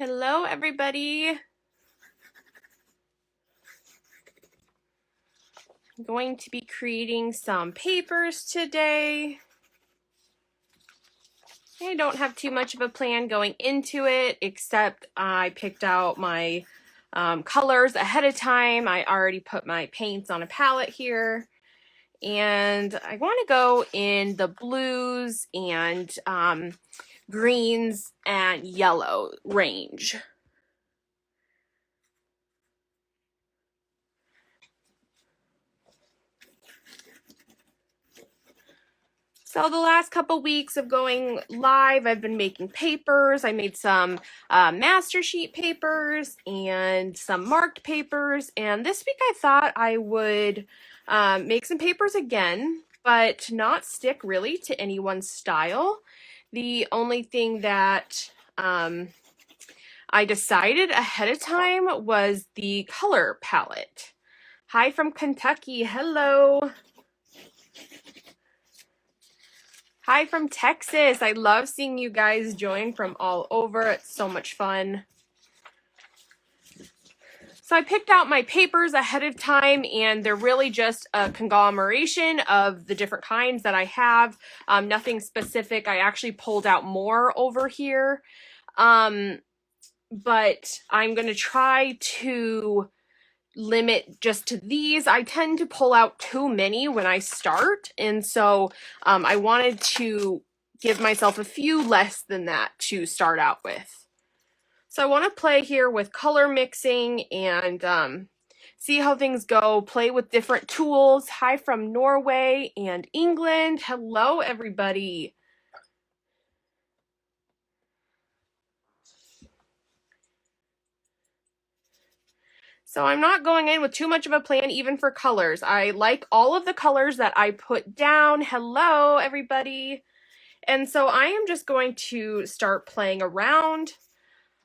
Hello, everybody. I'm going to be creating some papers today. I don't have too much of a plan going into it, except I picked out my colors ahead of time. I already put my paints on a palette here. And I want to go in the blues and greens and yellow range. So the last couple weeks of going live, I've been making papers. I made some master sheet papers and some marked papers. And this week I thought I would make some papers again, but not stick really to anyone's style. The only thing that I decided ahead of time was the color palette. Hi from Kentucky. Hello. Hi from Texas. I love seeing you guys join from all over. It's so much fun. So I picked out my papers ahead of time, and they're really just a conglomeration of the different kinds that I have. Nothing specific. I actually pulled out more over here. But I'm going to try to limit just to these. I tend to pull out too many when I start, and so I wanted to give myself a few less than that to start out with. So I want to play here with color mixing and see how things go, play with different tools. Hi from Norway and England. Hello, everybody. So I'm not going in with too much of a plan even for colors. I like all of the colors that I put down. Hello, everybody. And so I am just going to start playing around.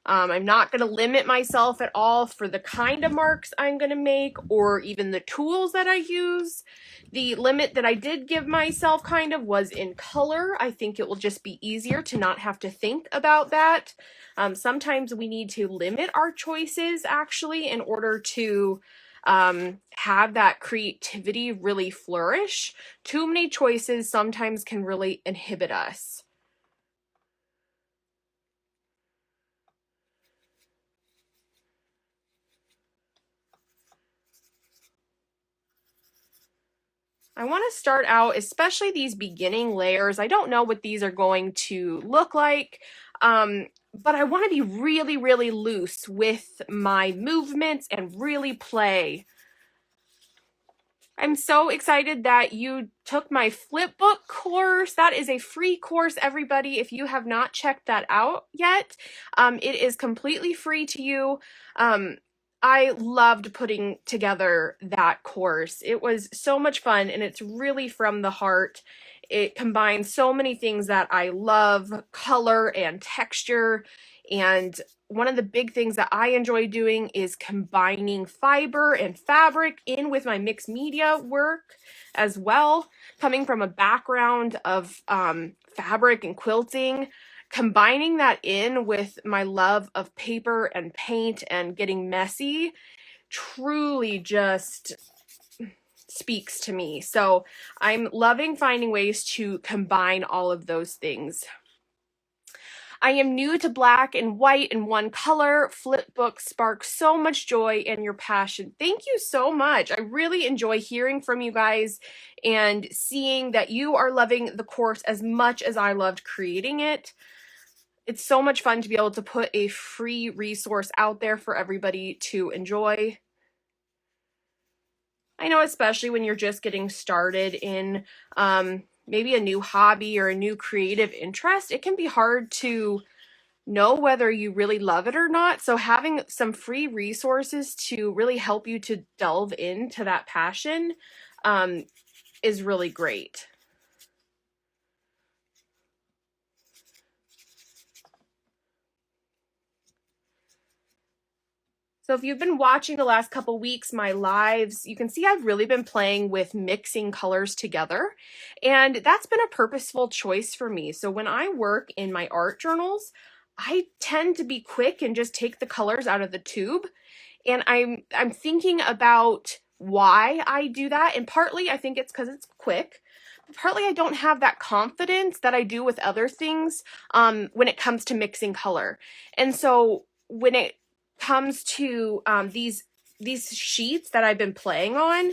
I'm not going to limit myself at all for the kind of marks I'm going to make or even the tools that I use. The limit that I did give myself kind of was in color. I think it will just be easier to not have to think about that. Sometimes we need to limit our choices actually in order to have that creativity really flourish. Too many choices sometimes can really inhibit us. I want to start out, especially these beginning layers. I don't know what these are going to look like, but I want to be really, really loose with my movements and really play. I'm so excited that you took my flipbook course. That is a free course, everybody. If you have not checked that out yet, it is completely free to you. I loved putting together that course. It was so much fun, and it's really from the heart. It combines so many things that I love, color and texture, and one of the big things that I enjoy doing is combining fiber and fabric in with my mixed media work as well. Coming from a background of fabric and quilting, combining that in with my love of paper and paint and getting messy truly just speaks to me. So I'm loving finding ways to combine all of those things. I am new to black and white in one color. Flipbook sparks so much joy in your passion. Thank you so much. I really enjoy hearing from you guys and seeing that you are loving the course as much as I loved creating it. It's so much fun to be able to put a free resource out there for everybody to enjoy. I know, especially when you're just getting started in maybe a new hobby or a new creative interest, it can be hard to know whether you really love it or not. So having some free resources to really help you to delve into that passion is really great. So if you've been watching the last couple weeks, my lives, you can see I've really been playing with mixing colors together, and that's been a purposeful choice for me. So when I work in my art journals, I tend to be quick and just take the colors out of the tube. And I'm thinking about why I do that. And partly I think it's because it's quick. Partly I don't have that confidence that I do with other things when it comes to mixing color. And so when it comes to these sheets that I've been playing on,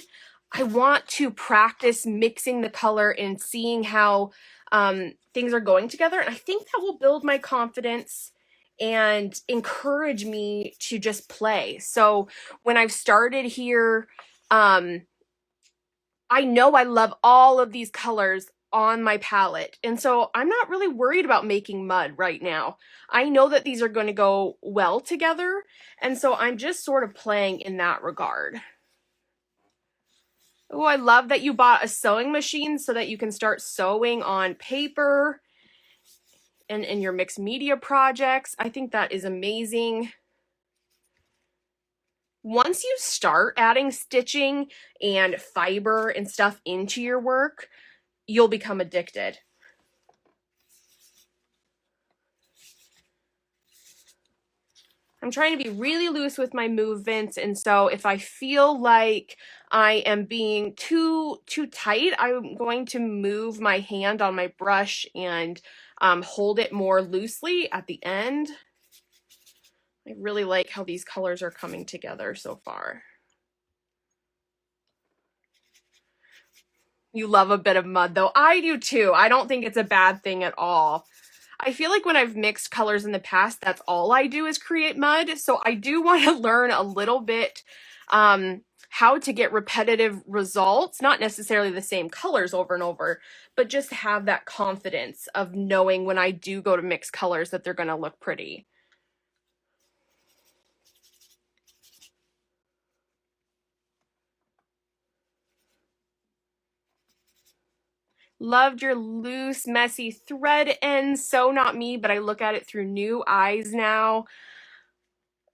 I want to practice mixing the color and seeing how things are going together. And I think that will build my confidence and encourage me to just play. So when I've started here, I know I love all of these colors on my palette. And so I'm not really worried about making mud right now. I know that these are going to go well together. And so I'm just sort of playing in that regard. Oh, I love that you bought a sewing machine so that you can start sewing on paper and in your mixed media projects. I think that is amazing. Once you start adding stitching and fiber and stuff into your work, you'll become addicted. I'm trying to be really loose with my movements, and so if I feel like I am being too tight, I'm going to move my hand on my brush and hold it more loosely at the end. I really like how these colors are coming together so far. You love a bit of mud, though. I do too. I don't think it's a bad thing at all. I feel like when I've mixed colors in the past, that's all I do is create mud. So I do want to learn a little bit how to get repetitive results, not necessarily the same colors over and over, but just have that confidence of knowing when I do go to mix colors that they're going to look pretty. Loved your loose, messy thread ends. So not me, but I look at it through new eyes now.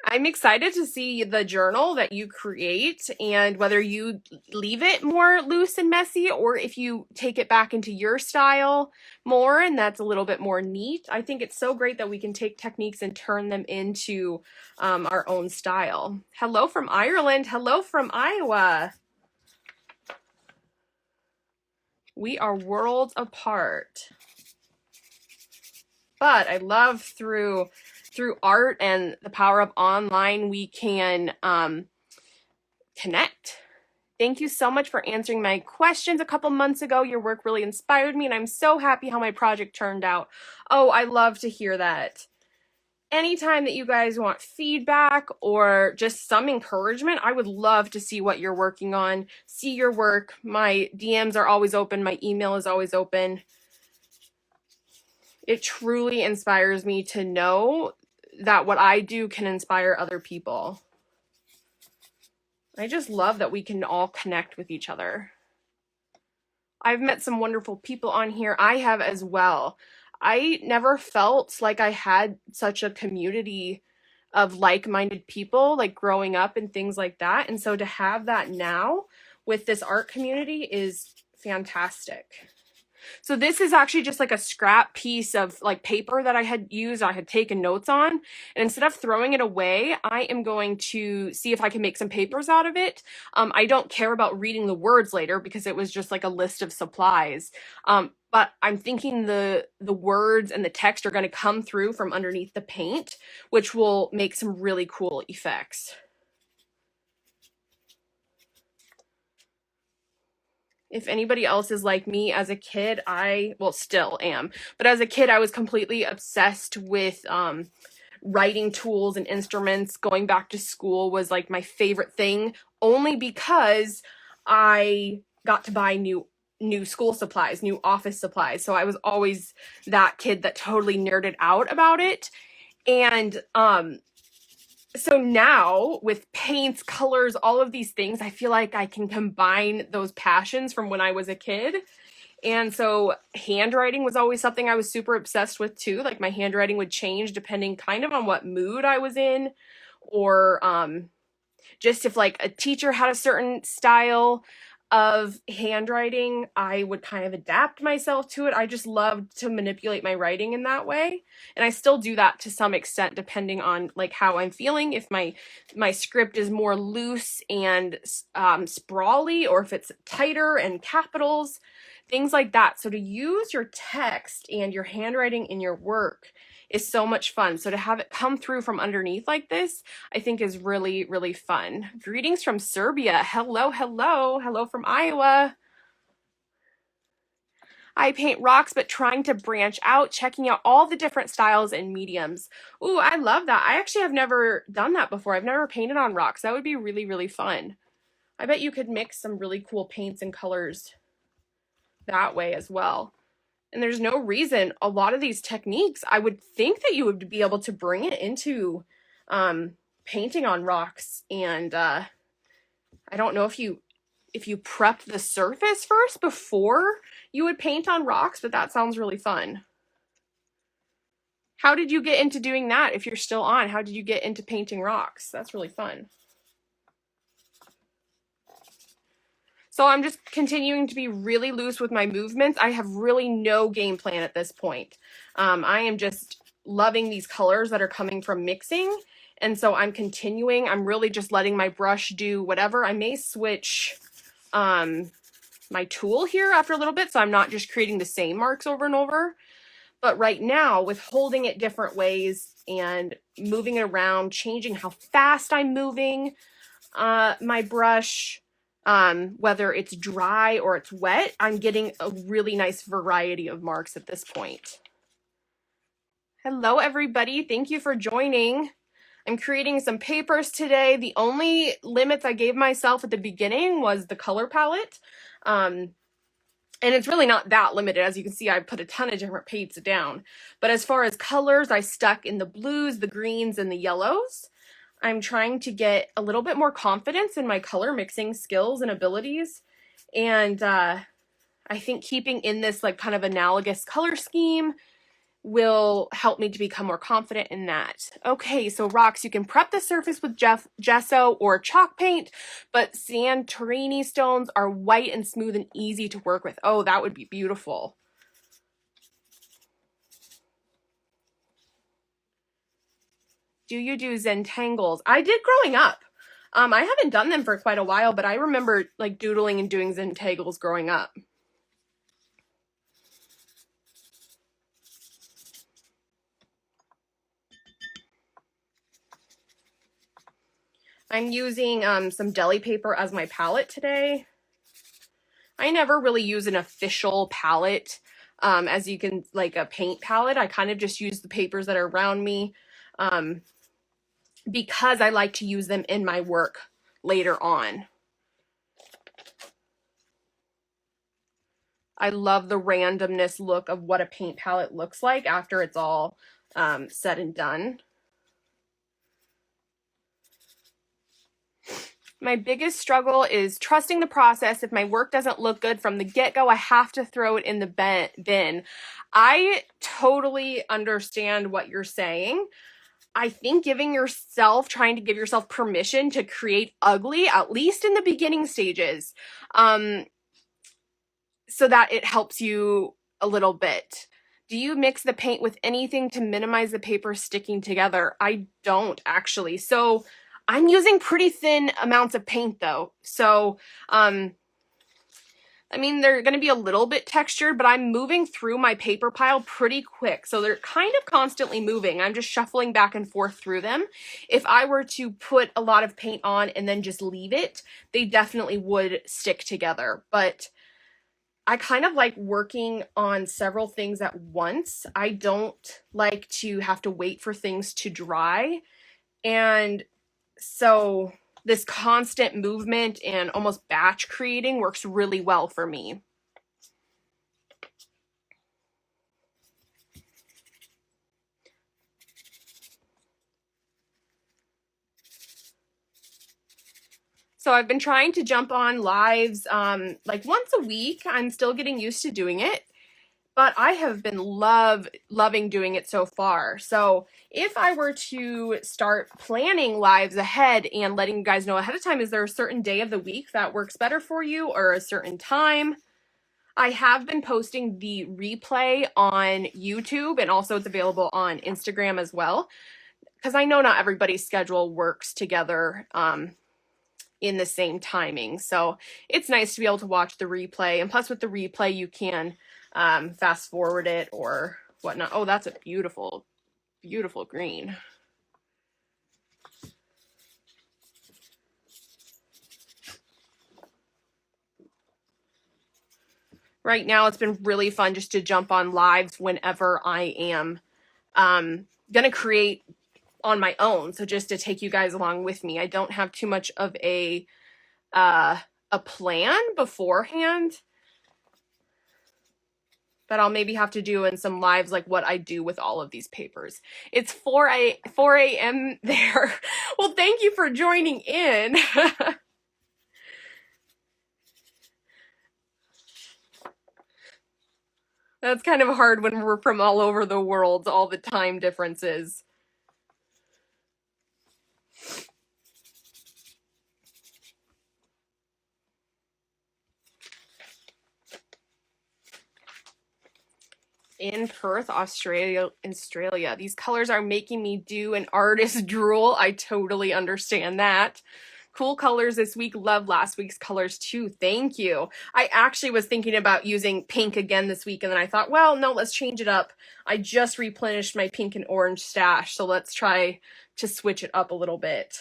I'm excited to see the journal that you create and whether you leave it more loose and messy or if you take it back into your style more and that's a little bit more neat. I think it's so great that we can take techniques and turn them into our own style. Hello from Ireland. Hello from Iowa. We are worlds apart. But I love through art and the power of online, we can connect. Thank you so much for answering my questions a couple months ago. Your work really inspired me, and I'm so happy how my project turned out. Oh, I love to hear that. Anytime that you guys want feedback or just some encouragement, I would love to see what you're working on, see your work. My DMs are always open. My email is always open. It truly inspires me to know that what I do can inspire other people. I just love that we can all connect with each other. I've met some wonderful people on here. I have as well. I never felt like I had such a community of like-minded people, like growing up and things like that. And so to have that now with this art community is fantastic. So this is actually just like a scrap piece of like paper that I had used, I had taken notes on. And instead of throwing it away, I am going to see if I can make some papers out of it. I don't care about reading the words later because it was just like a list of supplies. But I'm thinking the words and the text are going to come through from underneath the paint, which will make some really cool effects. If anybody else is like me, as a kid, well, still am, but as a kid, I was completely obsessed with writing tools and instruments. Going back to school was like my favorite thing, only because I got to buy new school supplies, new office supplies. So I was always that kid that totally nerded out about it. And so now with paints, colors, all of these things, I feel like I can combine those passions from when I was a kid. And so handwriting was always something I was super obsessed with too. Like my handwriting would change depending kind of on what mood I was in, or just if like a teacher had a certain style. of handwriting, I would kind of adapt myself to it. I just loved to manipulate my writing in that way. And I still do that to some extent, depending on like how I'm feeling. If my script is more loose and sprawly, or if it's tighter and capitals, things like that. So to use your text and your handwriting in your work is so much fun. So to have it come through from underneath like this, I think is really, really fun. Greetings from Serbia. Hello, hello. Hello from Iowa. I paint rocks, but trying to branch out, checking out all the different styles and mediums. Ooh, I love that. I actually have never done that before. I've never painted on rocks. That would be really, really fun. I bet you could mix some really cool paints and colors that way as well. And there's no reason, a lot of these techniques, I would think that you would be able to bring it into painting on rocks. And I don't know if you prep the surface first before you would paint on rocks, but that sounds really fun. How did you get into doing that? If you're still on, how did you get into painting rocks? That's really fun. So I'm just continuing to be really loose with my movements. I have really no game plan at this point. I am just loving these colors that are coming from mixing. And so I'm continuing. I'm really just letting my brush do whatever. I may switch my tool here after a little bit, so I'm not just creating the same marks over and over. But right now, with holding it different ways and moving it around, changing how fast I'm moving my brush, whether it's dry or it's wet, I'm getting a really nice variety of marks at this point. Hello, everybody. Thank you for joining. I'm creating some papers today. The only limits I gave myself at the beginning was the color palette. And it's really not that limited. As you can see, I put a ton of different paints down. But as far as colors, I stuck in the blues, the greens, and the yellows. I'm trying to get a little bit more confidence in my color mixing skills and abilities. And I think keeping in this like kind of analogous color scheme will help me to become more confident in that. Okay, so rocks, you can prep the surface with gesso or chalk paint, but Santorini stones are white and smooth and easy to work with. Oh, that would be beautiful. Do you do Zentangles? I did growing up. I haven't done them for quite a while, but I remember like doodling and doing Zentangles growing up. I'm using some deli paper as my palette today. I never really use an official palette, as you can, like a paint palette. I kind of just use the papers that are around me because I like to use them in my work later on. I love the randomness look of what a paint palette looks like after it's all said and done. My biggest struggle is trusting the process. If my work doesn't look good from the get-go, I have to throw it in the bin. I totally understand what you're saying. I think trying to give yourself permission to create ugly, at least in the beginning stages, so that it helps you a little bit. Do you mix the paint with anything to minimize the paper sticking together? I don't actually. So I'm using pretty thin amounts of paint though. So, I mean, they're going to be a little bit textured, but I'm moving through my paper pile pretty quick. So they're kind of constantly moving. I'm just shuffling back and forth through them. If I were to put a lot of paint on and then just leave it, they definitely would stick together. But I kind of like working on several things at once. I don't like to have to wait for things to dry. And so this constant movement and almost batch creating works really well for me. So I've been trying to jump on lives like once a week. I'm still getting used to doing it. but I have been loving doing it so far. So if I were to start planning lives ahead and letting you guys know ahead of time, is there a certain day of the week that works better for you or a certain time? I have been posting the replay on YouTube, and also it's available on Instagram as well, because I know not everybody's schedule works together in the same timing. So it's nice to be able to watch the replay. And plus with the replay, you can fast forward it or whatnot. Oh, that's a beautiful, beautiful green. Right now, it's been really fun just to jump on lives whenever I am going to create on my own. So just to take you guys along with me. I don't have too much of a plan beforehand that I'll maybe have to do in some lives, like what I do with all of these papers. It's 4 a.m. there. Well, thank you for joining in. That's kind of hard when we're from all over the world, all the time differences. In Perth, Australia. These colors are making me do an artist drool. I totally understand that. Cool colors this week. Love last week's colors too. Thank you. I actually was thinking about using pink again this week, and then I thought, well, no, let's change it up. I just replenished my pink and orange stash, so let's try to switch it up a little bit.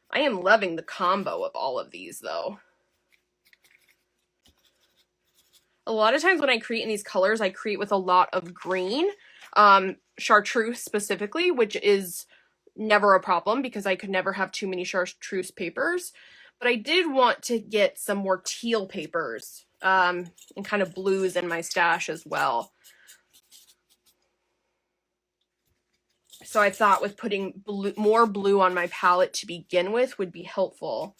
I am loving the combo of all of these, though. A lot of times when I create in these colors, I create with a lot of green, chartreuse specifically, which is never a problem because I could never have too many chartreuse papers. But I did want to get some more teal papers and kind of blues in my stash as well. So I thought with putting more blue on my palette to begin with would be helpful.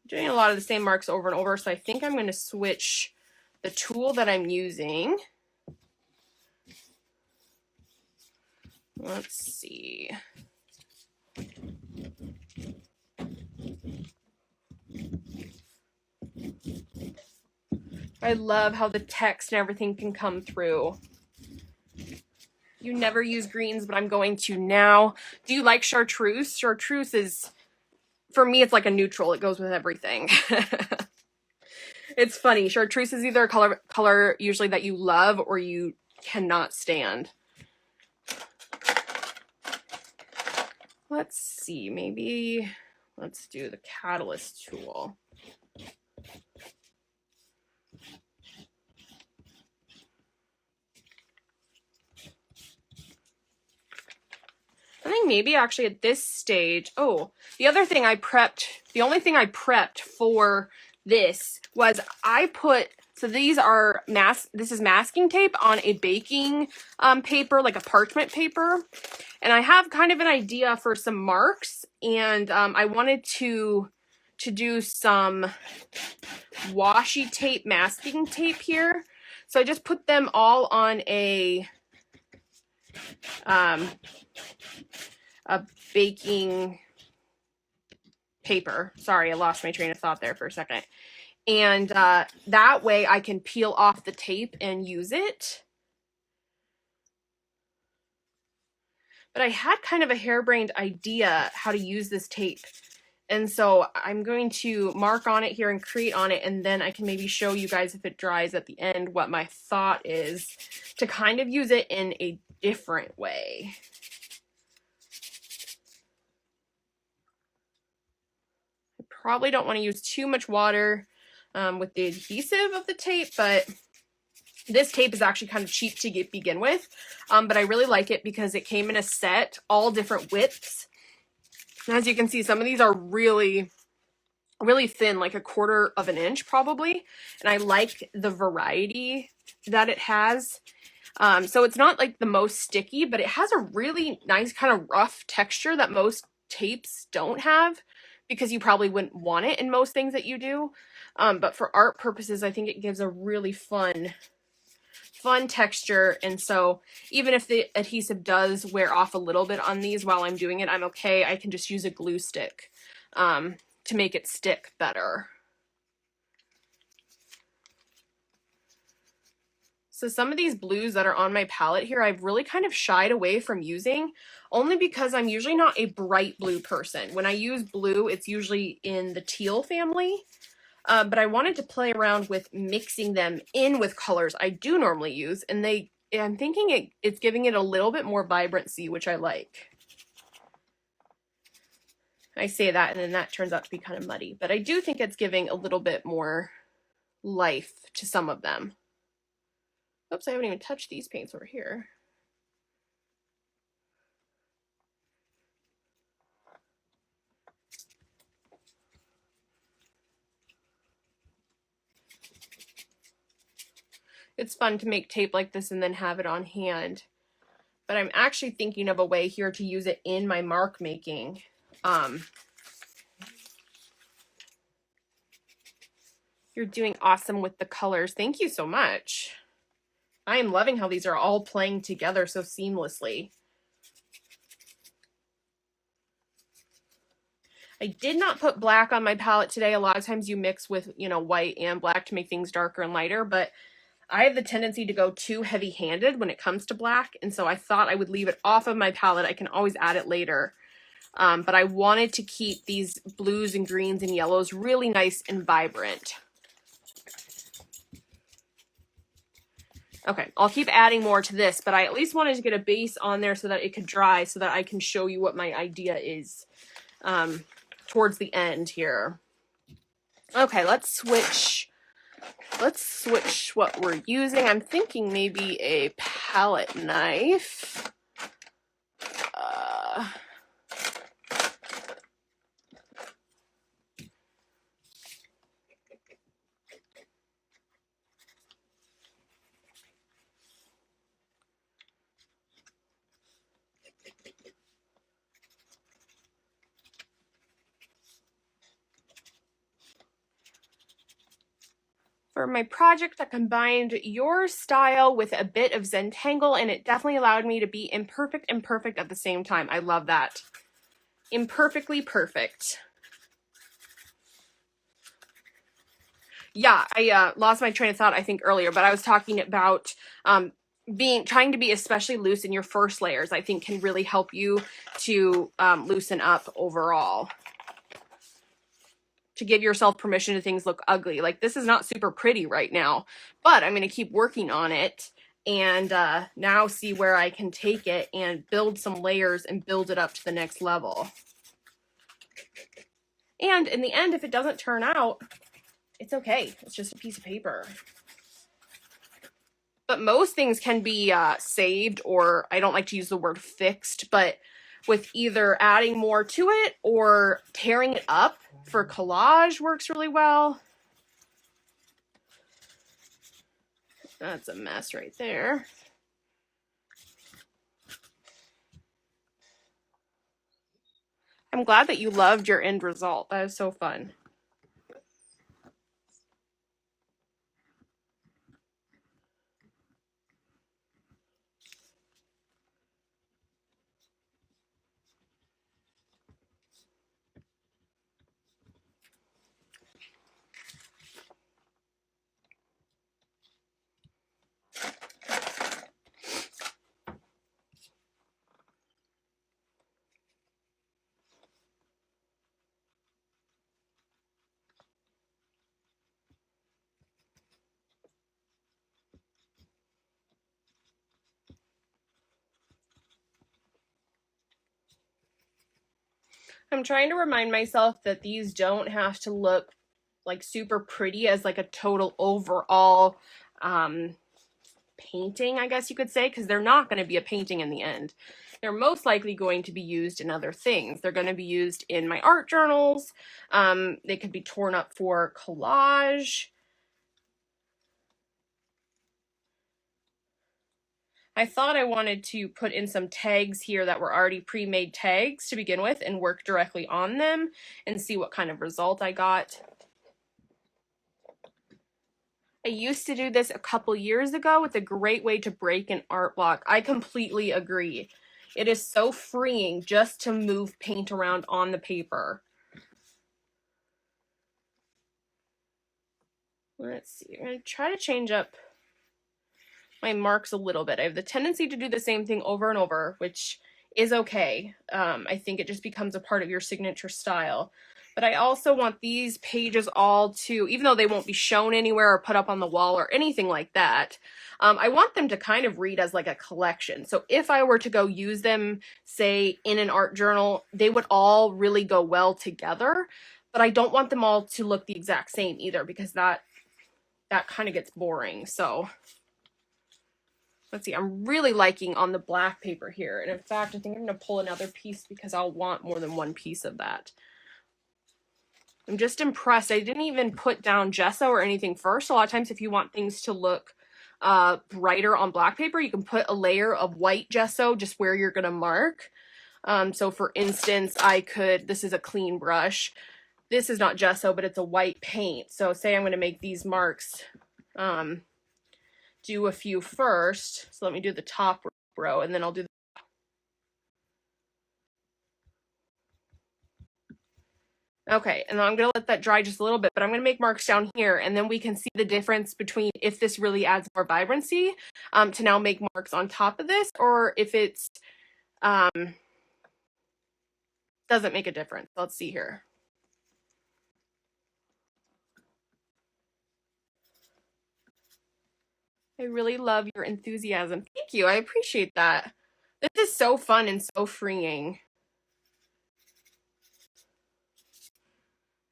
I'm doing a lot of the same marks over and over, so I think I'm going to switch the tool that I'm using. Let's see. I love how the text and everything can come through. You never use greens, but I'm going to now. Do you like chartreuse? Chartreuse is, for me, it's like a neutral. It goes with everything. It's funny. Chartreuse is either a color usually that you love or you cannot stand. Let's see, maybe let's do the catalyst tool. I think maybe actually at this stage, the only thing I prepped for this was I put, so these are this is masking tape on a baking paper, like a parchment paper. And I have kind of an idea for some marks, and I wanted to do some washi tape, masking tape here. So I just put them all on a baking paper. Sorry, I lost my train of thought there for a second. And that way I can peel off the tape and use it. But I had kind of a harebrained idea how to use this tape. And so I'm going to mark on it here and create on it, and then I can maybe show you guys if it dries at the end what my thought is to kind of use it in a different way. I probably don't want to use too much water with the adhesive of the tape, but this tape is actually kind of cheap to begin with, but I really like it because it came in a set, all different widths. And as you can see, some of these are really, really thin, like 1/4 of an inch probably. And I like the variety that it has. So it's not like the most sticky, but it has a really nice kind of rough texture that most tapes don't have, because you probably wouldn't want it in most things that you do. But for art purposes, I think it gives a really fun texture. And so even if the adhesive does wear off a little bit on these while I'm doing it, I'm okay. I can just use a glue stick to make it stick better. So some of these blues that are on my palette here, I've really kind of shied away from using, only because I'm usually not a bright blue person. When I use blue, it's usually in the teal family, but I wanted to play around with mixing them in with colors I do normally use, and I'm thinking it's giving it a little bit more vibrancy, which I like. I say that, and then that turns out to be kind of muddy, but I do think it's giving a little bit more life to some of them. Oops, I haven't even touched these paints over here. It's fun to make tape like this and then have it on hand. But I'm actually thinking of a way here to use it in my mark making. You're doing awesome with the colors. Thank you so much. I am loving how these are all playing together so seamlessly. I did not put black on my palette today. A lot of times you mix with, you know, white and black to make things darker and lighter, but I have the tendency to go too heavy-handed when it comes to black, and so I thought I would leave it off of my palette. I can always add it later. But I wanted to keep these blues and greens and yellows really nice and vibrant. Okay, I'll keep adding more to this, but I at least wanted to get a base on there so that it could dry, so that I can show you what my idea is towards the end here. Okay, let's switch what we're using. I'm thinking maybe a palette knife. For my project, I combined your style with a bit of Zentangle, and it definitely allowed me to be imperfect and perfect at the same time. I love that. Imperfectly perfect. Yeah, I lost my train of thought, I think, earlier, but I was talking about trying to be especially loose in your first layers. I think can really help you to loosen up overall. To give yourself permission to things look ugly. Like, this is not super pretty right now, but I'm going to keep working on it and now see where I can take it and build some layers and build it up to the next level. And in the end, if it doesn't turn out, it's okay. It's just a piece of paper. But most things can be saved, or I don't like to use the word fixed, but with either adding more to it or tearing it up for collage works really well. That's a mess right there. I'm glad that you loved your end result. That is so fun. I'm trying to remind myself that these don't have to look like super pretty as like a total overall painting, I guess you could say, because they're not going to be a painting in the end. They're most likely going to be used in other things. They're going to be used in my art journals. They could be torn up for collage. I thought I wanted to put in some tags here that were already pre-made tags to begin with and work directly on them and see what kind of result I got. I used to do this a couple years ago. It's a great way to break an art block. I completely agree. It is so freeing just to move paint around on the paper. Let's see. I'm going to try to change up my marks a little bit. I have the tendency to do the same thing over and over, which is okay. I think it just becomes a part of your signature style. But I also want these pages all to, even though they won't be shown anywhere or put up on the wall or anything like that, I want them to kind of read as like a collection. So if I were to go use them, say, in an art journal, they would all really go well together. But I don't want them all to look the exact same either, because that kind of gets boring. So let's see, I'm really liking on the black paper here. And in fact, I think I'm going to pull another piece because I'll want more than one piece of that. I'm just impressed. I didn't even put down gesso or anything first. A lot of times if you want things to look brighter on black paper, you can put a layer of white gesso just where you're going to mark. So for instance, this is a clean brush. This is not gesso, but it's a white paint. So say I'm going to make these marks, do a few first. So let me do the top row, and then I'll do okay, and then I'm going to let that dry just a little bit, but I'm going to make marks down here, and then we can see the difference between if this really adds more vibrancy to now make marks on top of this, or if it's doesn't make a difference. Let's see here. I really love your enthusiasm. Thank you. I appreciate that. This is so fun and so freeing.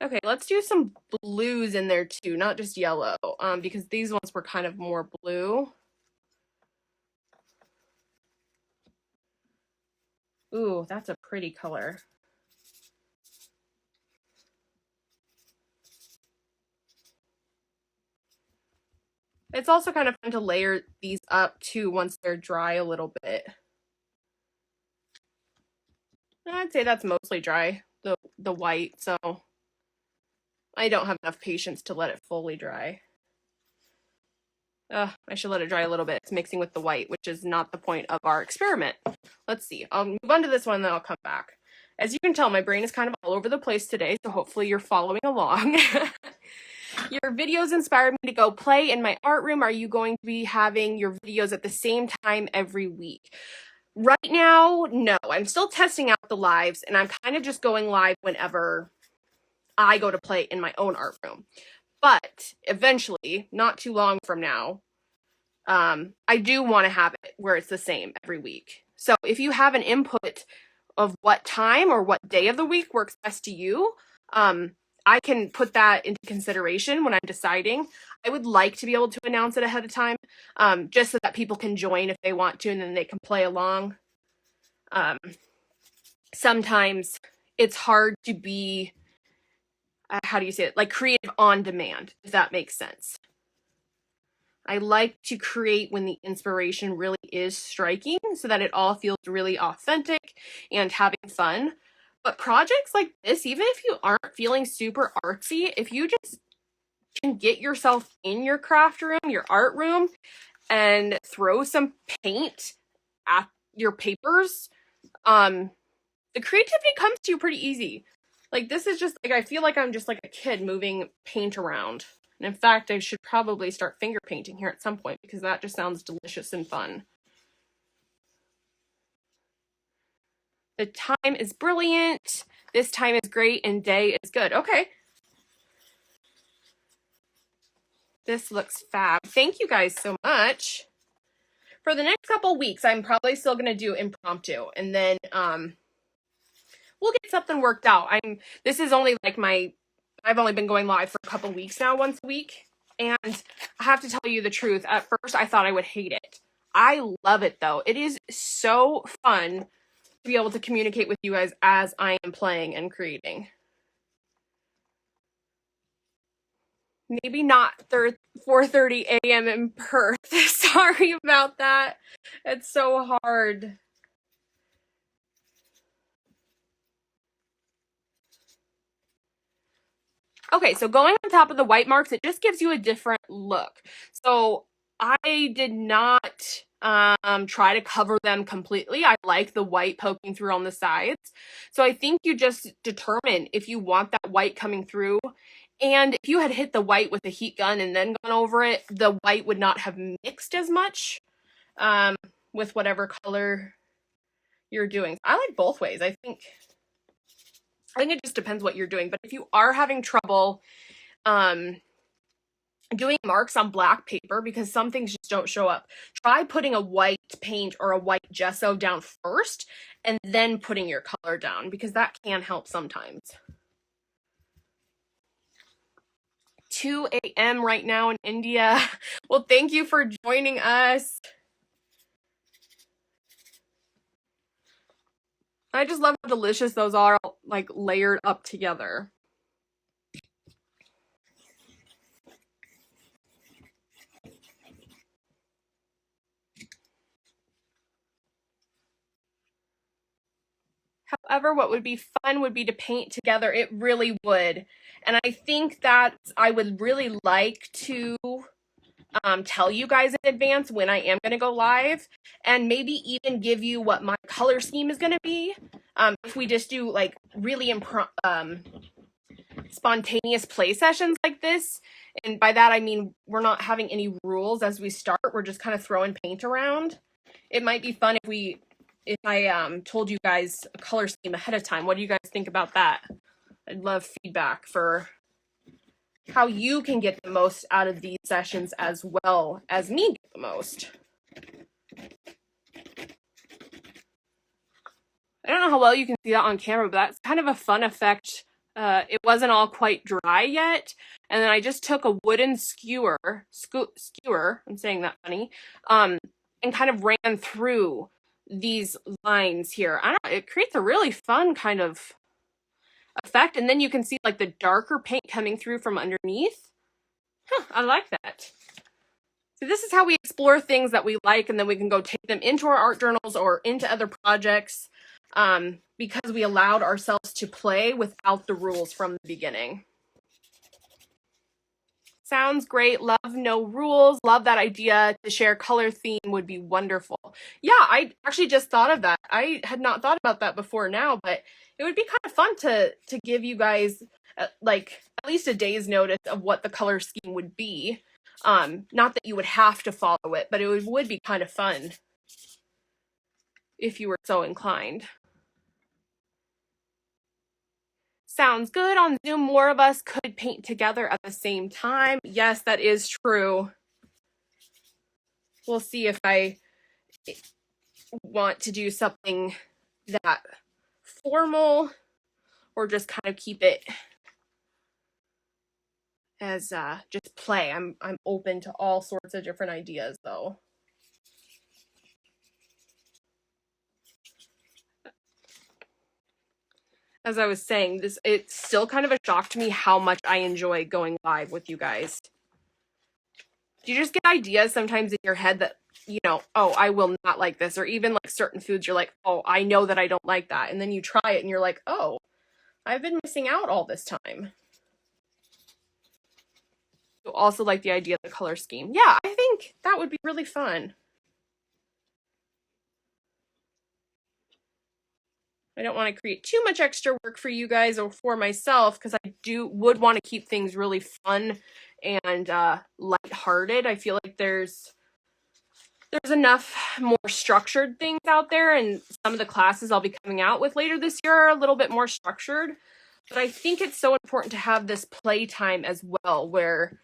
Okay, let's do some blues in there too, not just yellow, because these ones were kind of more blue. Ooh, that's a pretty color. It's also kind of fun to layer these up too once they're dry a little bit. I'd say that's mostly dry, the white, so I don't have enough patience to let it fully dry. I should let it dry a little bit. It's mixing with the white, which is not the point of our experiment. Let's see. I'll move on to this one, then I'll come back. As you can tell, my brain is kind of all over the place today, so hopefully you're following along. Your videos inspired me to go play in my art room. Are you going to be having your videos at the same time every week? Right now, no. I'm still testing out the lives, and I'm kind of just going live whenever I go to play in my own art room. But eventually, not too long from now, I do want to have it where it's the same every week. So if you have an input of what time or what day of the week works best to you, I can put that into consideration when I'm deciding. I would like to be able to announce it ahead of time, just so that people can join if they want to, and then they can play along. Sometimes it's hard to be, how do you say it, like creative on demand, if that makes sense. I like to create when the inspiration really is striking so that it all feels really authentic and having fun. But projects like this, even if you aren't feeling super artsy, if you just can get yourself in your craft room, your art room, and throw some paint at your papers, the creativity comes to you pretty easy. Like, this is just, like, I feel like I'm just like a kid moving paint around. And in fact, I should probably start finger painting here at some point, because that just sounds delicious and fun. The time is brilliant. This time is great, and day is good. Okay. This looks fab. Thank you guys so much. For the next couple weeks, I'm probably still going to do impromptu, and then we'll get something worked out. This is only like I've only been going live for a couple weeks now, once a week. And I have to tell you the truth. At first, I thought I would hate it. I love it, though. It is so fun to be able to communicate with you guys as I am playing and creating. Maybe not 4:30 a.m. in Perth. Sorry about that. It's so hard. Okay, so going on top of the white marks, it just gives you a different look. So I did not try to cover them completely. I like the white poking through on the sides. So I think you just determine if you want that white coming through. And if you had hit the white with a heat gun and then gone over it, the white would not have mixed as much with whatever color you're doing. I like both ways. I think it just depends what you're doing. But if you are having trouble doing marks on black paper, because some things just don't show up, try putting a white paint or a white gesso down first and then putting your color down, because that can help sometimes. 2 a.m. right now in India. Well, thank you for joining us. I just love how delicious those are, like layered up together. However, what would be fun would be to paint together. It really would. And I think that I would really like to tell you guys in advance when I am going to go live, and maybe even give you what my color scheme is going to be. If we just do like really spontaneous play sessions like this. And by that, I mean, we're not having any rules as we start. We're just kind of throwing paint around. It might be fun if I told you guys a color scheme ahead of time. What do you guys think about that? I'd love feedback for how you can get the most out of these sessions as well as me get the most. I don't know how well you can see that on camera, but that's kind of a fun effect. It wasn't all quite dry yet. And then I just took a wooden skewer, I'm saying that funny, and kind of ran through these lines here. I don't know, it creates a really fun kind of effect. And then you can see like the darker paint coming through from underneath. I like that. So this is how we explore things that we like, and then we can go take them into our art journals or into other projects, because we allowed ourselves to play without the rules from the beginning. Sounds great. Love no rules. Love that idea. To share color theme would be wonderful. Yeah, I actually just thought of that. I had not thought about that before now, but it would be kind of fun to give you guys like at least a day's notice of what the color scheme would be. Not that you would have to follow it, but it would be kind of fun if you were so inclined. Sounds good. On Zoom, more of us could paint together at the same time. Yes, that is true. We'll see if I want to do something that formal or just kind of keep it as just play. I'm open to all sorts of different ideas though. As I was saying, it's still kind of a shock to me how much I enjoy going live with you guys. Do you just get ideas sometimes in your head that, you know, oh, I will not like this, or even like certain foods, you're like, oh, I know that I don't like that, and then you try it and you're like, oh, I've been missing out all this time. You also like the idea of the color scheme. Yeah, I think that would be really fun. I don't want to create too much extra work for you guys or for myself, because I would want to keep things really fun and lighthearted. I feel like there's enough more structured things out there, and some of the classes I'll be coming out with later this year are a little bit more structured. But I think it's so important to have this playtime as well, where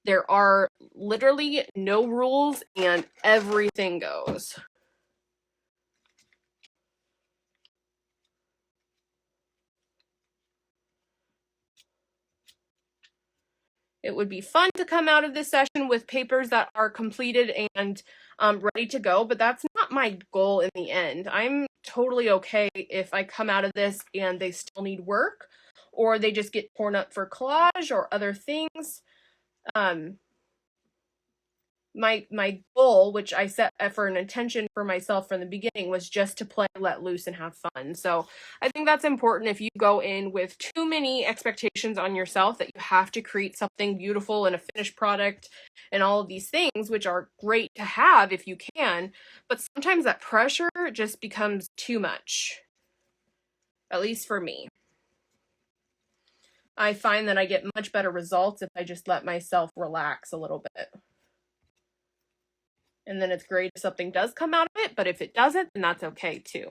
there are literally no rules and everything goes. It would be fun to come out of this session with papers that are completed and ready to go, but that's not my goal in the end. I'm totally okay if I come out of this and they still need work, or they just get torn up for collage or other things. my goal, which I set for an intention for myself from the beginning, was just to play, let loose, and have fun. So I think that's important. If you go in with too many expectations on yourself that you have to create something beautiful and a finished product and all of these things, which are great to have if you can, but sometimes that pressure just becomes too much, at least for me. I find that I get much better results if I just let myself relax a little bit. And then it's great if something does come out of it, but if it doesn't, then that's okay too.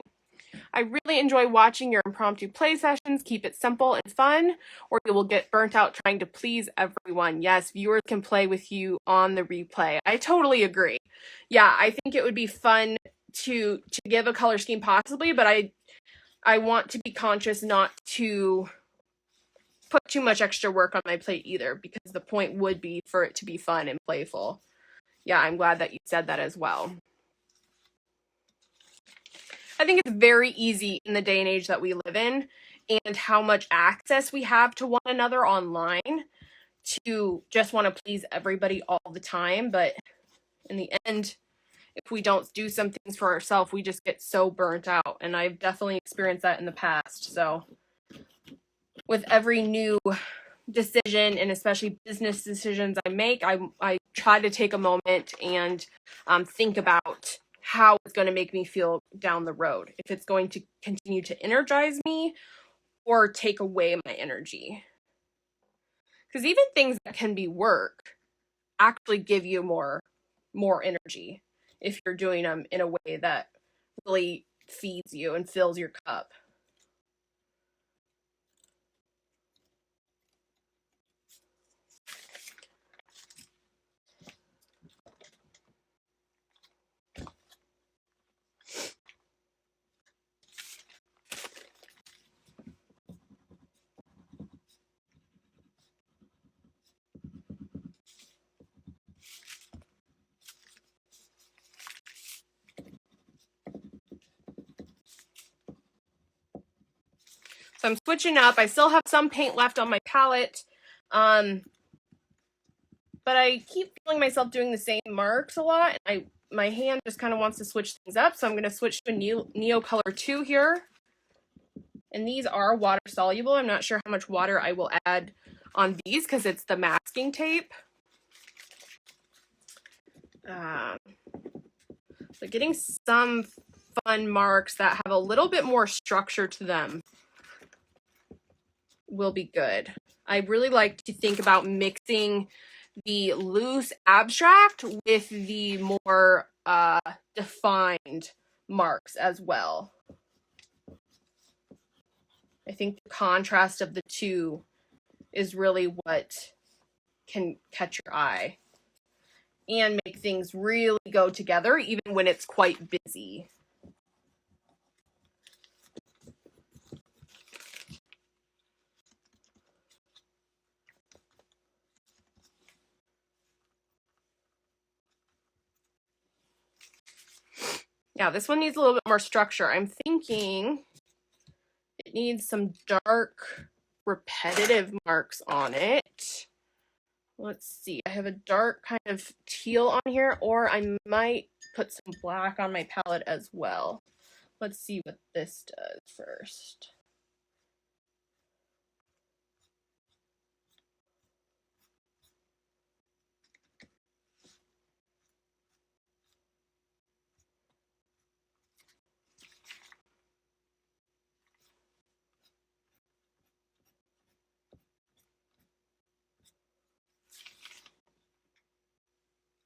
I really enjoy watching your impromptu play sessions. Keep it simple and fun, or you will get burnt out trying to please everyone. Yes, viewers can play with you on the replay. I totally agree. Yeah, I think it would be fun to give a color scheme possibly, but I want to be conscious not to put too much extra work on my plate either, because the point would be for it to be fun and playful. Yeah, I'm glad that you said that as well. I think it's very easy in the day and age that we live in and how much access we have to one another online to just want to please everybody all the time. But in the end, if we don't do some things for ourselves, we just get so burnt out. And I've definitely experienced that in the past. So with every new decision, and especially business decisions I make, I try to take a moment and think about how it's going to make me feel down the road, if it's going to continue to energize me or take away my energy. Because even things that can be work actually give you more energy if you're doing them in a way that really feeds you and fills your cup. So I'm switching up. I still have some paint left on my palette, but I keep feeling myself doing the same marks a lot. And my hand just kind of wants to switch things up, so I'm going to switch to a Neo Color 2 here. And these are water soluble. I'm not sure how much water I will add on these because it's the masking tape. So getting some fun marks that have a little bit more structure to them will be good. I really like to think about mixing the loose abstract with the more defined marks as well. I think the contrast of the two is really what can catch your eye and make things really go together even when it's quite busy. Yeah, this one needs a little bit more structure. I'm thinking it needs some dark, repetitive marks on it. Let's see. I have a dark kind of teal on here, or I might put some black on my palette as well. Let's see what this does first.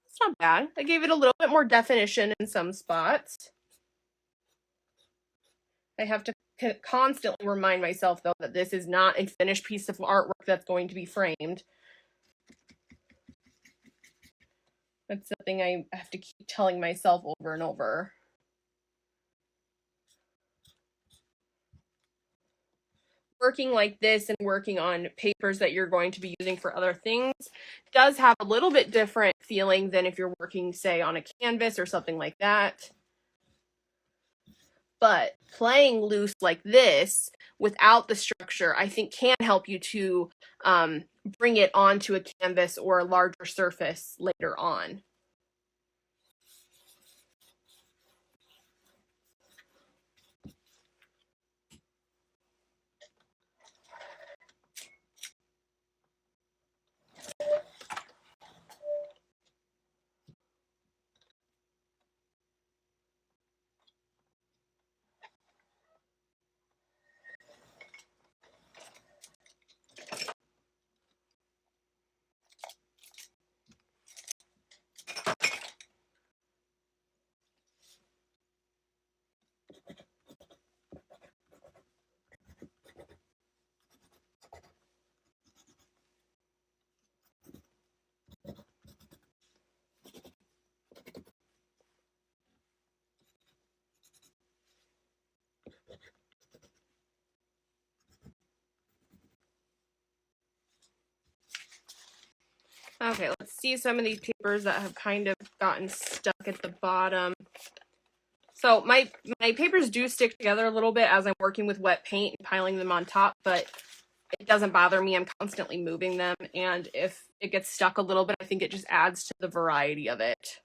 It's not bad. I gave it a little bit more definition in some spots. I have to constantly remind myself, though, that this is not a finished piece of artwork that's going to be framed. That's something I have to keep telling myself over and over. Working like this and working on papers that you're going to be using for other things does have a little bit different feeling than if you're working, say, on a canvas or something like that. But playing loose like this without the structure, I think, can help you to bring it onto a canvas or a larger surface later on. Okay, let's see some of these papers that have kind of gotten stuck at the bottom. So my papers do stick together a little bit as I'm working with wet paint and piling them on top, but it doesn't bother me. I'm constantly moving them, and if it gets stuck a little bit, I think it just adds to the variety of it.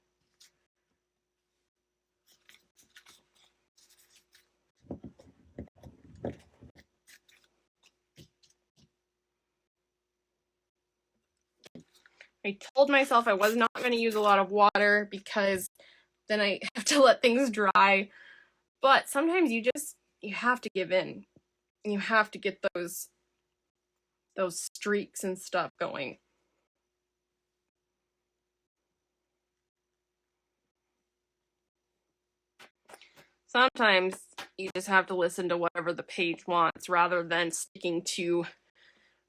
I told myself I was not going to use a lot of water because then I have to let things dry. But sometimes you have to give in. You have to get those streaks and stuff going. Sometimes you just have to listen to whatever the page wants rather than sticking to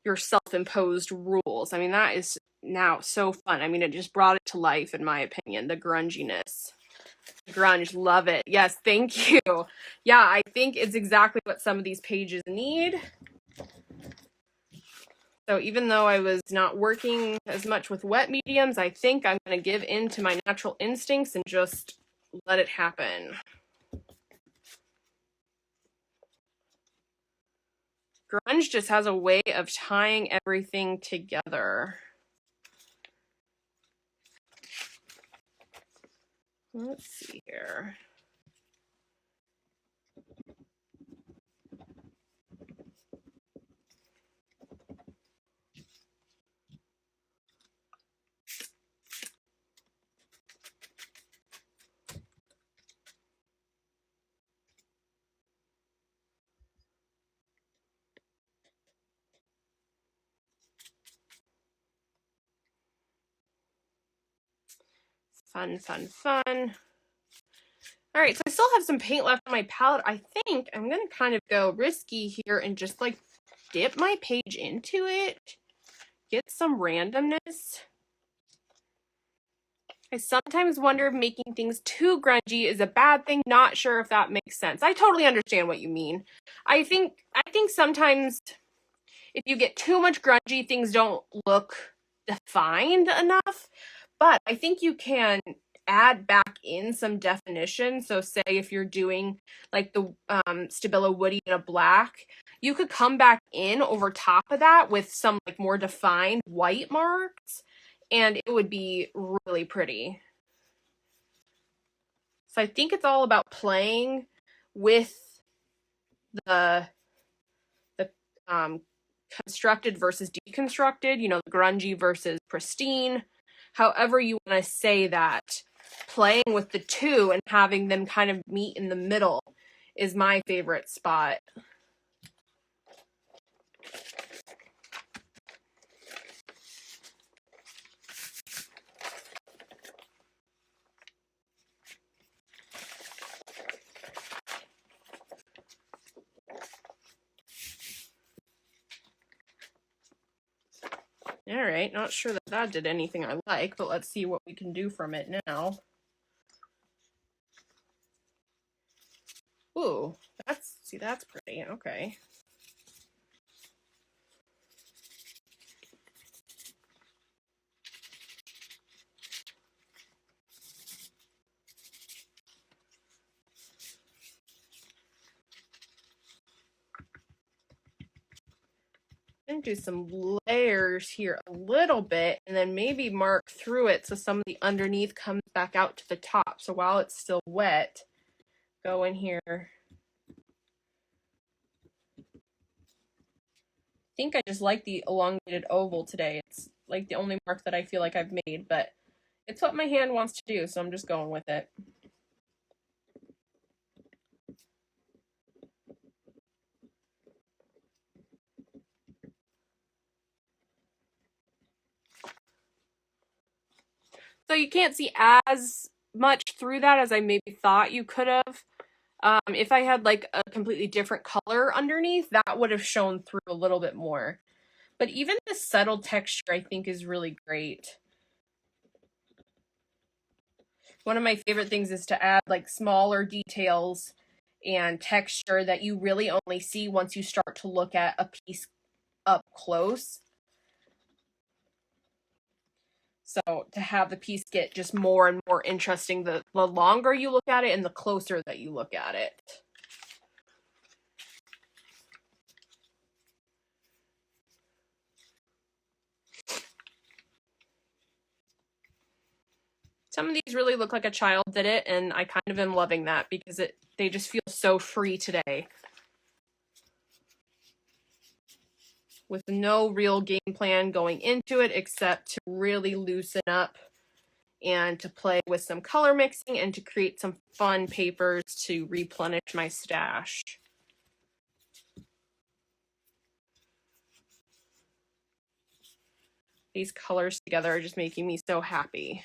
your self-imposed rules. I mean, that is now so fun. I mean, it just brought it to life, in my opinion, the grunginess. Grunge, love it. Yes, thank you. Yeah, I think it's exactly what some of these pages need. So even though I was not working as much with wet mediums, I think I'm going to give in to my natural instincts and just let it happen. Grunge just has a way of tying everything together. Let's see here. Fun, fun, fun. All right, so I still have some paint left on my palette. I think I'm going to kind of go risky here and just like dip my page into it. Get some randomness. I sometimes wonder if making things too grungy is a bad thing. Not sure if that makes sense. I totally understand what you mean. I think sometimes if you get too much grungy, things don't look defined enough. But I think you can add back in some definition. So say if you're doing like the Stabilo Woody in a black, you could come back in over top of that with some like more defined white marks, and it would be really pretty. So I think it's all about playing with the constructed versus deconstructed, you know, the grungy versus pristine, however you want to say that. Playing with the two and having them kind of meet in the middle is my favorite spot. All right, not sure that did anything I like, but let's see what we can do from it now. Ooh, that's pretty. Okay. And do some layers here a little bit and then maybe mark through it so some of the underneath comes back out to the top. So while it's still wet, go in here. I think I just like the elongated oval today. It's like the only mark that I feel like I've made, but it's what my hand wants to do, so I'm just going with it. So you can't see as much through that as I maybe thought you could have. If I had like a completely different color underneath, that would have shown through a little bit more. But even the subtle texture, I think, is really great. One of my favorite things is to add like smaller details and texture that you really only see once you start to look at a piece up close. So to have the piece get just more and more interesting the longer you look at it and the closer that you look at it. Some of these really look like a child did it, and I kind of am loving that because they just feel so free today. With no real game plan going into it except to really loosen up and to play with some color mixing and to create some fun papers to replenish my stash. These colors together are just making me so happy.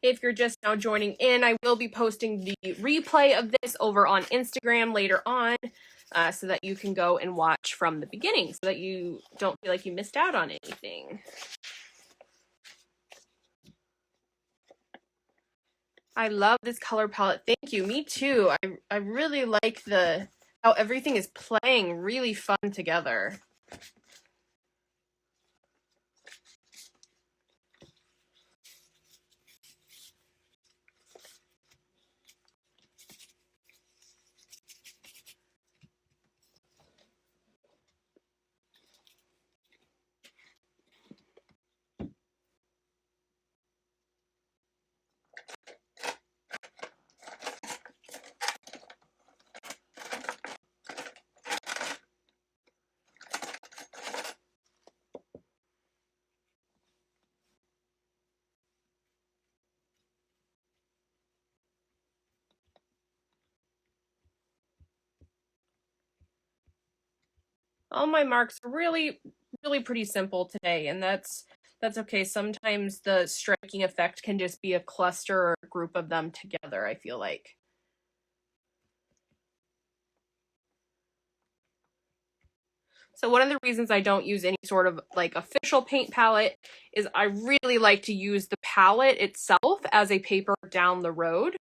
If you're just now joining in, I will be posting the replay of this over on Instagram later on, so that you can go and watch from the beginning so that you don't feel like you missed out on anything. I love this color palette. Thank you. Me too. I really like how everything is playing really fun together. All my marks are really, really pretty simple today, and that's okay. Sometimes the striking effect can just be a cluster or a group of them together, I feel like. So one of the reasons I don't use any sort of like official paint palette is I really like to use the palette itself as a paper down the road.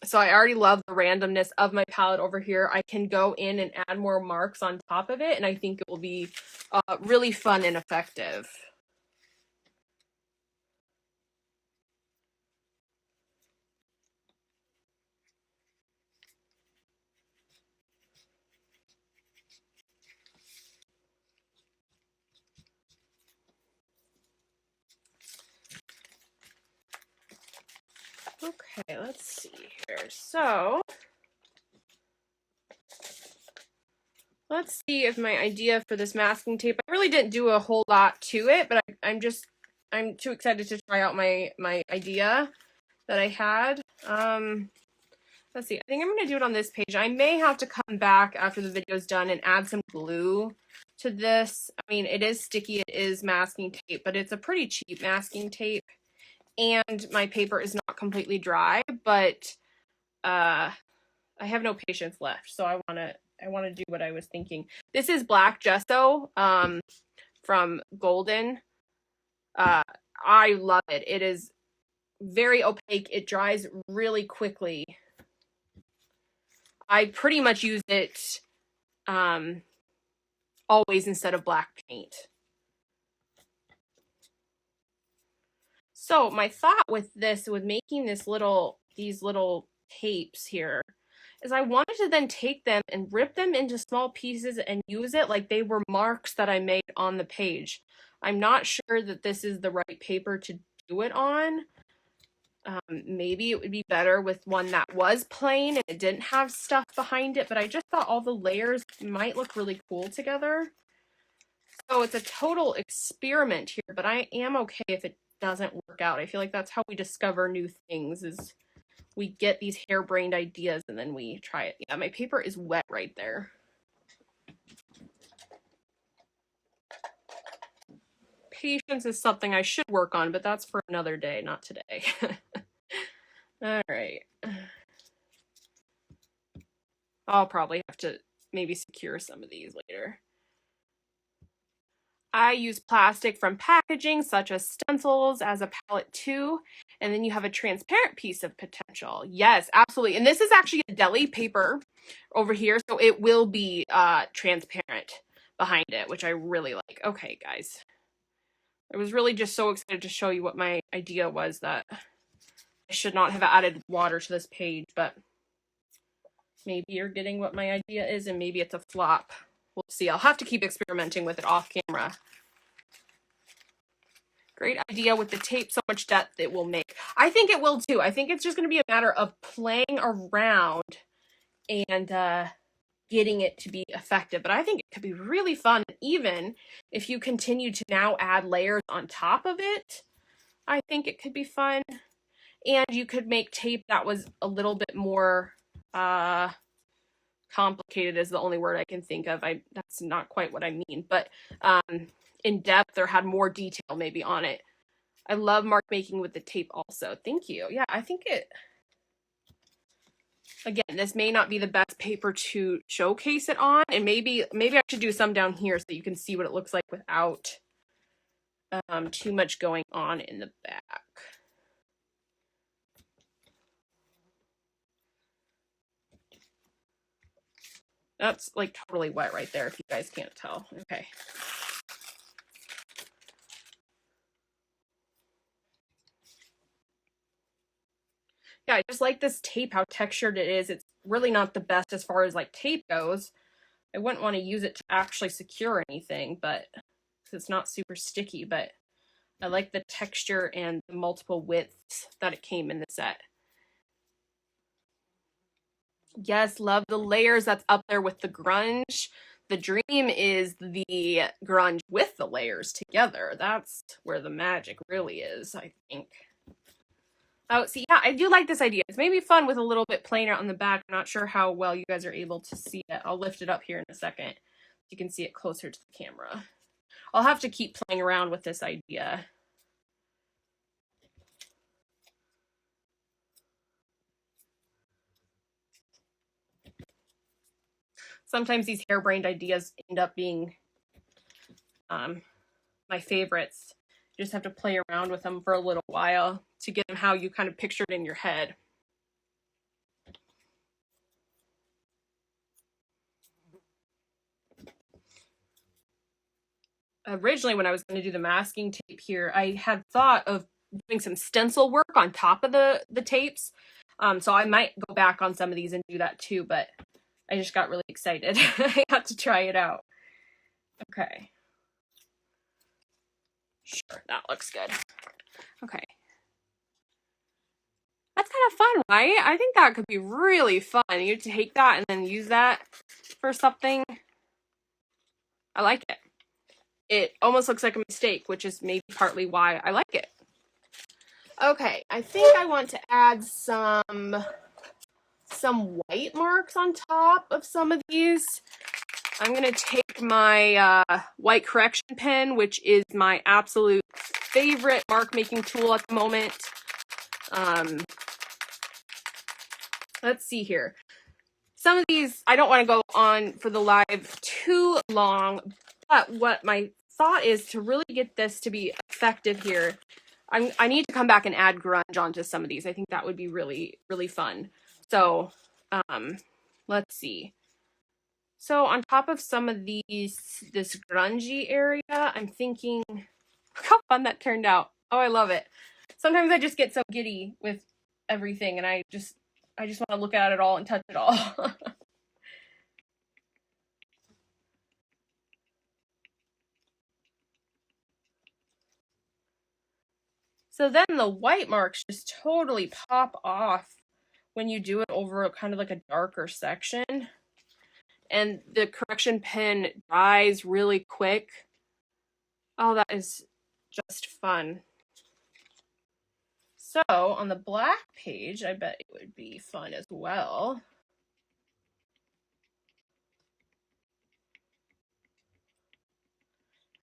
So I already love the randomness of my palette over here. I can go in and add more marks on top of it, and I think it will be really fun and effective. Okay, let's see here. So let's see if my idea for this masking tape, I really didn't do a whole lot to it, but I'm too excited to try out my idea that I had. Let's see, I think I'm going to do it on this page. I may have to come back after the video is done and add some glue to this. I mean, it is sticky, it is masking tape, but it's a pretty cheap masking tape. And my paper is not completely dry, but I have no patience left, so I want to do what I was thinking. This is black gesso from Golden. I love it. It is very opaque. It dries really quickly. I pretty much use it always instead of black paint. So my thought with this, with making these little tapes here, is I wanted to then take them and rip them into small pieces and use it like they were marks that I made on the page. I'm not sure that this is the right paper to do it on. Maybe it would be better with one that was plain and it didn't have stuff behind it, but I just thought all the layers might look really cool together. So it's a total experiment here, but I am okay if it doesn't work out. I feel like that's how we discover new things, is we get these harebrained ideas and then we try it. Yeah, my paper is wet right there. Patience is something I should work on, but that's for another day, not today. All right. I'll probably have to maybe secure some of these later. I use plastic from packaging such as stencils as a palette too. And then you have a transparent piece of potential. Yes, absolutely. And this is actually a deli paper over here, so it will be transparent behind it, which I really like. Okay, guys. I was really just so excited to show you what my idea was, that I should not have added water to this page, but maybe you're getting what my idea is, and maybe it's a flop. We'll see. I'll have to keep experimenting with it off camera. Great idea with the tape, so much depth it will make. I think it will too. I think it's just going to be a matter of playing around and getting it to be effective. But I think it could be really fun, even if you continue to now add layers on top of it. I think it could be fun. And you could make tape that was a little bit more complicated is the only word I can think of. That's not quite what I mean, but in depth or had more detail maybe on it. I love mark making with the tape also. Thank you. Yeah, I think it, again, this may not be the best paper to showcase it on, and maybe I should do some down here so that you can see what it looks like without too much going on in the back. That's like totally wet right there if you guys can't tell. Okay. Yeah, I just like this tape, how textured it is. It's really not the best as far as like tape goes. I wouldn't want to use it to actually secure anything, but it's not super sticky, but I like the texture and the multiple widths that it came in the set. Yes, love the layers. That's up there with the grunge. The dream is the grunge with the layers together. That's where the magic really is, I think. Oh, see, yeah, I do like this idea. It's maybe fun with a little bit plainer on the back. I'm not sure how well you guys are able to see it. I'll lift it up here in a second. You can see it closer to the camera. I'll have to keep playing around with this idea. Sometimes these harebrained ideas end up being my favorites. You just have to play around with them for a little while to get them how you kind of pictured in your head. Originally, when I was going to do the masking tape here, I had thought of doing some stencil work on top of the tapes. So I might go back on some of these and do that too, but I just got really excited. I got to try it out. Okay. Sure, that looks good. Okay. That's kind of fun, right? I think that could be really fun. You take that and then use that for something. I like it. It almost looks like a mistake, which is maybe partly why I like it. Okay, I think I want to add some white marks on top of some of these. I'm going to take my white correction pen, which is my absolute favorite mark making tool at the moment. Let's see here. Some of these, I don't want to go on for the live too long, but what my thought is to really get this to be effective here, I need to come back and add grunge onto some of these. I think that would be really, really fun. So let's see. So on top of some of these, this grungy area, I'm thinking, look how fun that turned out. Oh, I love it. Sometimes I just get so giddy with everything, and I just want to look at it all and touch it all. So then the white marks just totally pop off when you do it over kind of like a darker section. And the correction pen dries really quick. Oh, that is just fun. So on the black page, I bet it would be fun as well.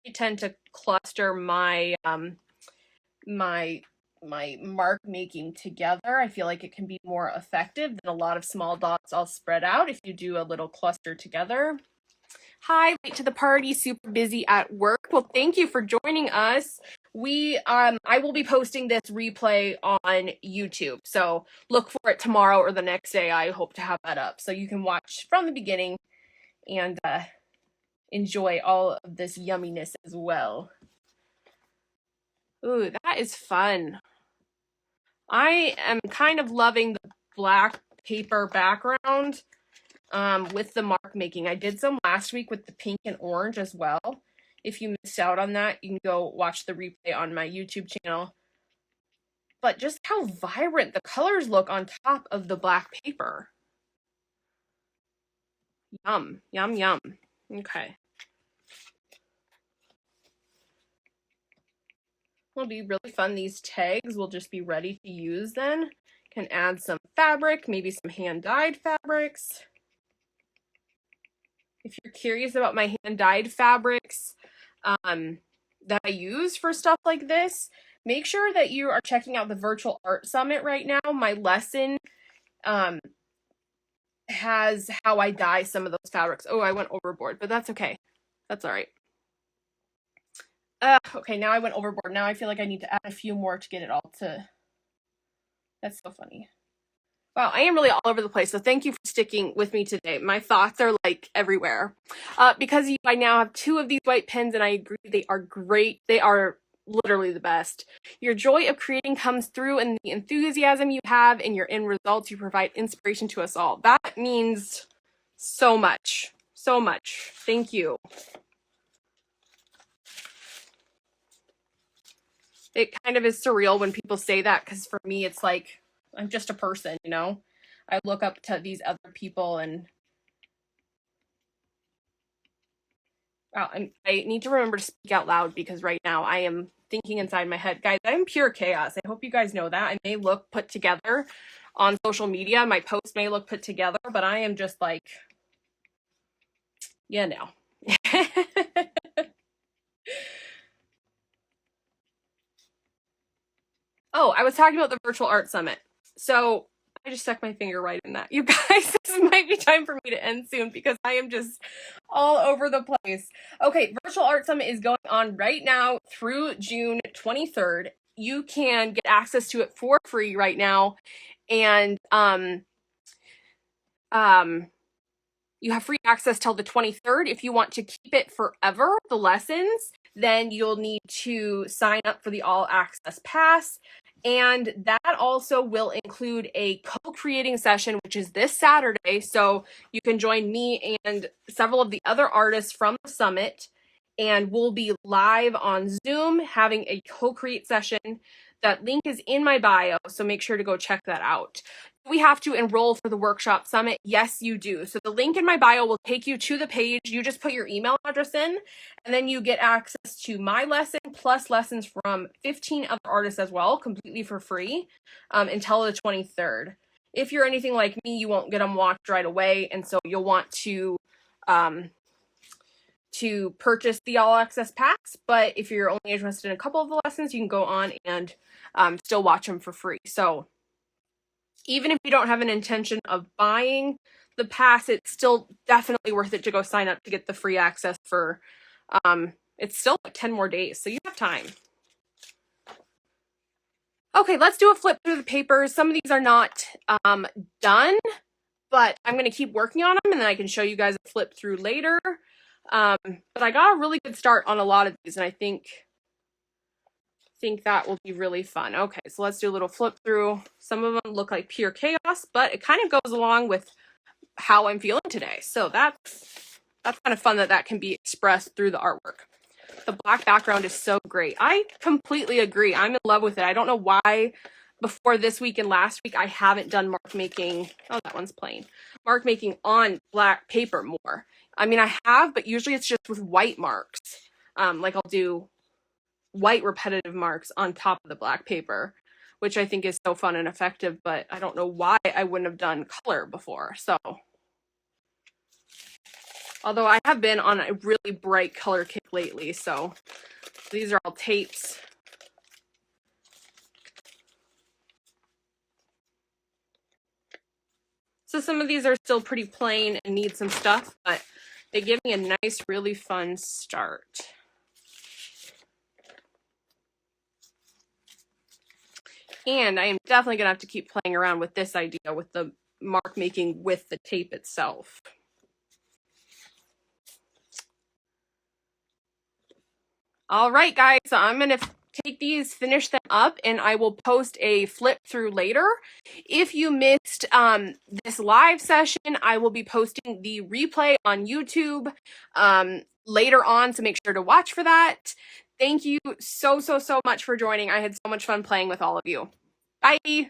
I tend to cluster my my my mark making together. I feel like it can be more effective than a lot of small dots all spread out if you do a little cluster together. Hi, late to the party, super busy at work. Well, thank you for joining us. I will be posting this replay on YouTube, so look for it tomorrow or the next day. I hope to have that up so you can watch from the beginning and enjoy all of this yumminess as well. Ooh, that is fun. I am kind of loving the black paper background with the mark making. I did some last week with the pink and orange as well. If you missed out on that, you can go watch the replay on my YouTube channel. But just how vibrant the colors look on top of the black paper. Yum, yum, yum. Okay. Will be really fun. These tags will just be ready to use then. Can add some fabric, maybe some hand-dyed fabrics. If you're curious about my hand-dyed fabrics that I use for stuff like this, make sure that you are checking out the Virtual Art Summit right now. My lesson has how I dye some of those fabrics. Oh, I went overboard, but that's okay. That's all right. Okay, now I went overboard. Now I feel like I need to add a few more to get it all to... That's so funny. Wow, I am really all over the place, so thank you for sticking with me today. My thoughts are like everywhere. Because I now have 2 of these white pens, and I agree they are great. They are literally the best. Your joy of creating comes through in the enthusiasm you have and your end results. You provide inspiration to us all. That means so much. So much. Thank you. It kind of is surreal when people say that, because for me, it's like, I'm just a person, you know? I look up to these other people and wow, I need to remember to speak out loud because right now I am thinking inside my head. Guys, I'm pure chaos. I hope you guys know that. I may look put together on social media. My post may look put together, but I am just like, you know. Oh, I was talking about the Virtual Art Summit. So I just stuck my finger right in that. You guys, this might be time for me to end soon because I am just all over the place. Okay, Virtual Art Summit is going on right now through June 23rd. You can get access to it for free right now. And you have free access till the 23rd. If you want to keep it forever, the lessons, then you'll need to sign up for the All Access Pass. And that also will include a co-creating session, which is this Saturday. So you can join me and several of the other artists from the summit, and we'll be live on Zoom having a co-create session. That link is in my bio, so make sure to go check that out. We have to enroll for the workshop summit. Yes, you do. So the link in my bio will take you to the page. You just put your email address in, and then you get access to my lesson plus lessons from 15 other artists as well, completely for free, until the 23rd. If you're anything like me, you won't get them watched right away, and so you'll want to purchase the all access packs. But if you're only interested in a couple of the lessons, you can go on and still watch them for free. So even if you don't have an intention of buying the pass, it's still definitely worth it to go sign up to get the free access for, it's still like 10 more days, so you have time. Okay, let's do a flip through the papers. Some of these are not done, but I'm going to keep working on them, and then I can show you guys a flip through later. But I got a really good start on a lot of these, and I think that will be really fun. Okay, so let's do a little flip through. Some of them look like pure chaos, but it kind of goes along with how I'm feeling today. So that's kind of fun that can be expressed through the artwork. The black background is so great. I completely agree. I'm in love with it. I don't know why before this week and last week I haven't done mark making. Oh, that one's plain. Mark making on black paper more. I mean, I have, but usually it's just with white marks. Like I'll do white repetitive marks on top of the black paper, which I think is so fun and effective, but I don't know why I wouldn't have done color before. So, although I have been on a really bright color kick lately, so these are all tapes. So some of these are still pretty plain and need some stuff, but they give me a nice, really fun start. And I am definitely going to have to keep playing around with this idea with the mark making with the tape itself. All right, guys, so I'm going to take these, finish them up, and I will post a flip through later. If you missed this live session, I will be posting the replay on YouTube later on, so make sure to watch for that. Thank you so much for joining. I had so much fun playing with all of you. Bye.